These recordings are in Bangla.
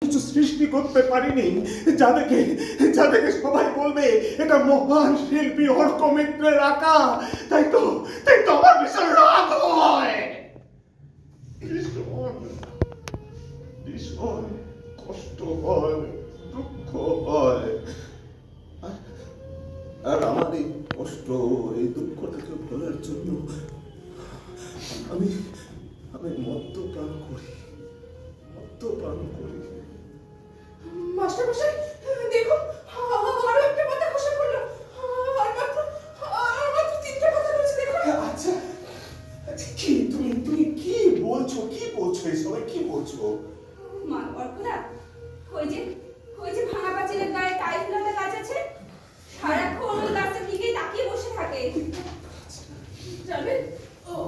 কিছু সৃষ্টি করতে পারিনি যাদেরকে যাদেরকে সবাই বলবে এটা মহান শিল্পী অর্ক মিত্রের আঁকা। তাই তো আমার ভীষণ রাগ হয়, ভীষণ কষ্ট হয়, দুঃখ হয়। আর আমার এই কষ্ট, এই দুঃখটাকে ভোলার জন্য আমি আমি মদ্যপান করি। মাস্টারমশাই দেখুন, আরো একটা পাতা খসে পড়লো। আর মাত্র 3টে পাতা রয়েছে, দেখুন। আচ্ছা কি তুমি কি বলছো এসব কি বলছো? অর্কদা, ওই যে ভাঙা পাঁচিলের গায়ে টাইফুলাতে গাছ আছে, সারাক্ষণ ওই গাছটার দিকেই তাকিয়ে বসে থাকে। জানেন,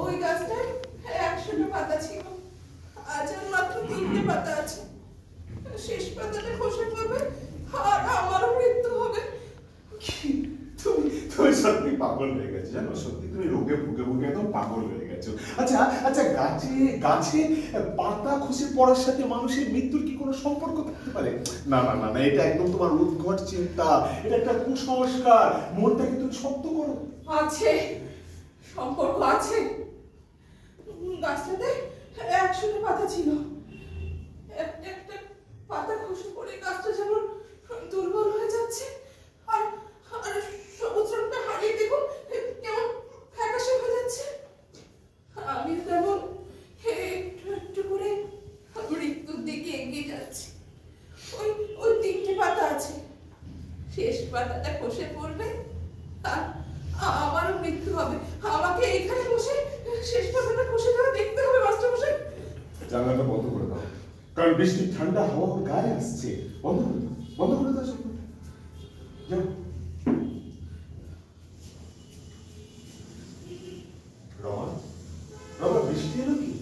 ওই গাছটায় 100টা পাতা ছিল, আজ আর মাত্র 3টে পাতা আছে। শেষ পাতাটা খসে পড়বে আর আমারও মৃত্যু হবে। তুমি সত্যি পাগল হয়ে গেছো, জানো? সত্যি তুমি রোগে ভুগে একদম পাগল হয়ে গেছো। আচ্ছা গাছে পাতা খসে পড়ার সাথে মানুষের মৃত্যুর কি কোনো সম্পর্ক থাকতে পারে? না, এটা একদম তোমার উদ্ভট চিন্তা, এটা একটা কুসংস্কার। মনটাকে তুমি শক্ত করো। আছে, সম্পর্ক আছে। গাছটাতে 100টা পাতা ছিল, একটা পাতা খসে পড়ে গাছটা যেমন দুর্বল হয়ে যাচ্ছে, আর সবুজ রঙটা হারিয়ে দেখুন কেমন ফ্যাকাশে হয়ে যাচ্ছে। আমি তেমন একটু করে মৃত্যুর দিকে এগিয়ে যাচ্ছি। ওই 3টে পাতা আছে, শেষ পাতাটা খসে পড়বে আর আমারও মৃত্যু হবে। আমাকে এখানে বসে শেষ পাতাটা খসে যাওয়া দেখতে হবে। মাস্টারমশাই, জানলাটা বন্ধ করে দাও, কারণ বৃষ্টির ঠান্ডা হাওয়া ওর গায়ে আসছে। বন্ধ করে দাও সব। যাও। রমা, বৃষ্টি এলো কি?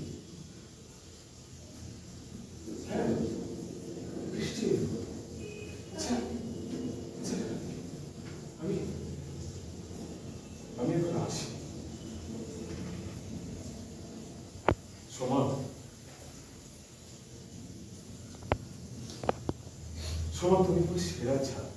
হ্যাঁ, বৃষ্টি এলো। আচ্ছা, আমি এখন আসি। সোমা, তুমি আমার সেরা ছাত্র।